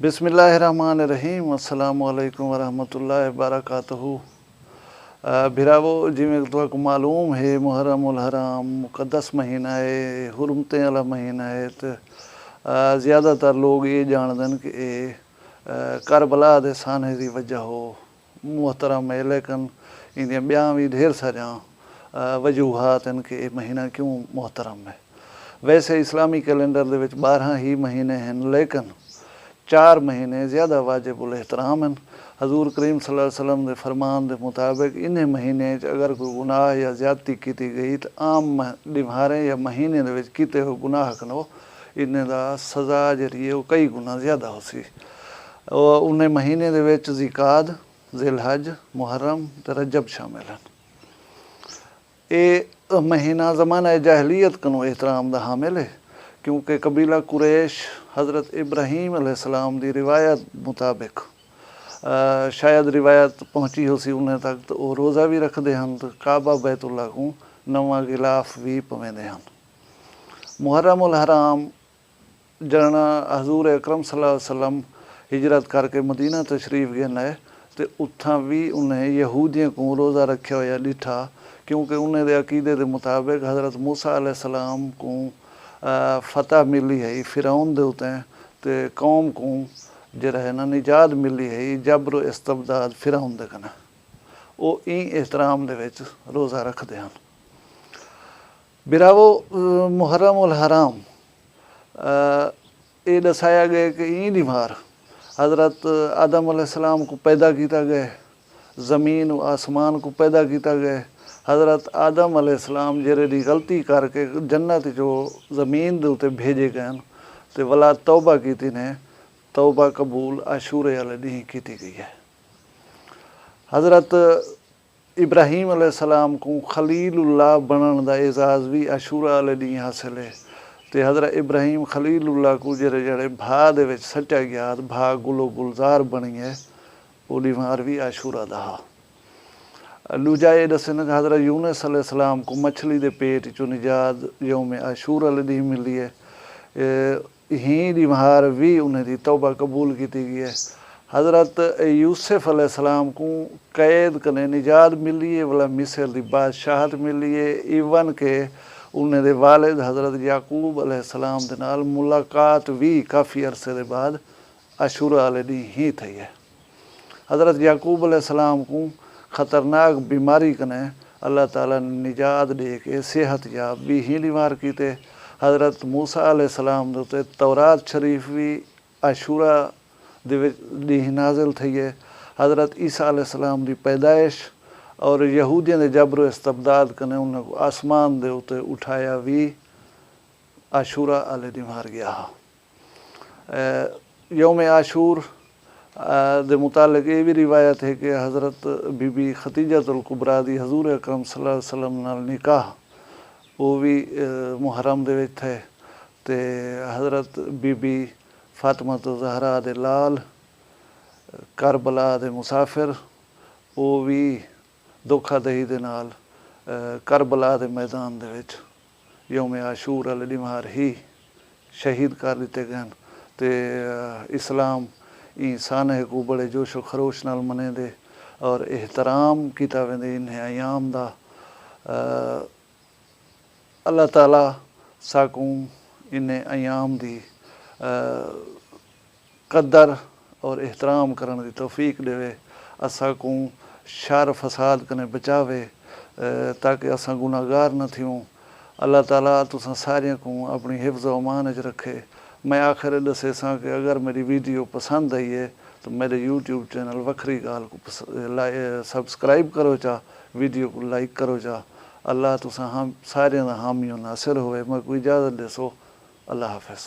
बिस्मिल्लाहिर्रहमानिर्रहीम अस्सलामु अलैकुम वरहमतुल्लाहि वबरकातुहू। भिरावो जिमें तुहाको मालूम है मुहर्रमुल हराम मुक़द्दस महीना है, हुरमतें वाला महीना है। तो ज़्यादातर लोग ये जानदन कि करबला दे साने दी वजह हो मोहतरम है, लेकिन इंदियां ब्याह भी ढेर सारियां वजूहात हैं कि ये महीना क्यों मोहतरम है। वैसे इस्लामी कैलेंडर दे विच 12 ही महीने हैं, लेकिन 4 महीने ज़्यादा वाजिबुल एहतराम हैं। हजूर करीम सल्लल्लाहु अलैहि वसल्लम के फरमान के मुताबिक इन्हें महीने अगर कोई गुनाह या ज़्यादती की गई तो आम दिहाड़े या महीने दे विच कीते हुए गुनाह कनो इन्हें दा सज़ा जी है कई गुना ज़्यादा हो सी। उन्हें महीने दे विच ज़िकाद, ज़िलहज, मुहर्रम ते रजब शामिल हैं। ये महीना ज़माना जाहलीत कनो एहतराम दा हामिल है, क्योंकि कबीला कुरैश हज़रत इब्राहीम अलैहिस्सलाम दी रिवायत मुताबिक शायद रिवायत पहुँची हो सी उन्हें तक, तो वो रोज़ा भी रखते हैं तो काबा बैतुल्ला को नवा गिलाफ भी पवेंदे हैं। मुहर्रमुल हराम जना हजूर अकरम सल्लल्लाहु अलैहि वसल्लम हिजरत करके मदीना तशरीफ गए है, तो उत्थां भी उन्हें यहूदियों को रोज़ा रखा होया दिठा, क्योंकि उन्हें दे अकीदे के मुताबिक हज़रत मूसा अलैहिस्सलाम को फतह मिली है फिरौन दे उते, ते कौम को जरा है ना निजात मिली है जबर इस्तबदाद फिरौन दे कन्नै, वो ई एहतराम दे विच रोज़ा रखते हैं। बिरावो मुहर्रमुल हराम ये दसाया गया कि ई दीवार हज़रत आदम अलैहिस्सलाम को पैदा किया गया, ज़मीन व आसमान को पैदा किया गया। हज़रत आदम अलैहिस्सलाम जेरे दी गलती करके जन्नत जो ज़मीन दे उते भेजे गए, तो वला तौबा की ने तौबा कबूल आशूरे वाले दी की गई है। हज़रत इब्राहीम अलैहिस्सलाम को खलीलुल्लाह बनने का एजाज़ भी आशूरा वाले दी हासिल है। तो हज़रत इब्राहीम खलीलुल्लाह को जेरे जड़े भा दे विच सच्चा गया, भा गुलो गुलजार बनी है, वो दीवार भी आशूरा दा। दूजा ये दसन हज़रत यूनुस अलैहिस्सलाम को मछली दे पेट चो निजात यौम आशूरा वाले दी मिली है। ही दीवार भी उन्हें दी तौबा कबूल की गई है। हज़रत यूसुफ अलैहिस्सलाम को कैद कने निजात मिली है, वाला मिस्र दी बादशाहत मिली है। इवन के उन्हें दे वालिद हज़रत याकूब अलैहिस्सलाम दे नाल मुलाकात भी काफ़ी अरसे दे बाद आशूरा वाले दी ही थी है। हज़रत याकूब अलैहिस्सलाम को ख़तरनाक बीमारी कने अल्लाह ताला ने निजात दे के सेहत याब भी ही दीवार की। हज़रत मूसा अलैहिस्सलाम दे तौरात शरीफ भी आशूरा दी नाजिल थी है। हज़रत ईसा अलैहिस्सलाम दी पैदाइश और यहूदियों के जबर इस्तबदाद कने उन्हें आसमान दे उते उठाया भी आशूरा आले दीवार गया। यौम आशूर दे मुतालिक ये भी रिवायत है कि हज़रत बीबी खतीजतुल कुबरा दी हजूर अकरम सल्लल्लाहु अलैहि वसल्लम नाल निकाह वो भी मुहर्रम दे विच थे। ते हज़रत बीबी फातिमा ज़हरा दे लाल करबला दे मुसाफिर वो भी धोखादही दे नाल करबला दे मैदान दे विच यौम आशूर वाले दीवार ही शहीद कर दिते गए। ते इस्लाम इंसान है को बड़े जोश व खरोश नाल मने दे और एहतराम किया वेंदे इन्हें अयाम दा। अल्लाह ताला साकू इन्हें अयाम दी कदर और एहतराम करने की तौफीक देवे, असा को शर फसाद कने बचावे, ताकि असा गुनाहगार न थियूं। अल्लाह ताला तुसां सारियां को अपनी हिफ्ज़ व अमान च रखे। मैं आखिर दसे सा कि अगर मेरी वीडियो पसंद आई है तो मेरे यूट्यूब चैनल वखरी गाल को सब्सक्राइब करो चा, वीडियो को लाइक करो चा। अल्लाह तुसां हम सारियां दा हामी नासिर होवे। मैं कोई इजाज़त देसो। अल्लाह हाफ़िज़।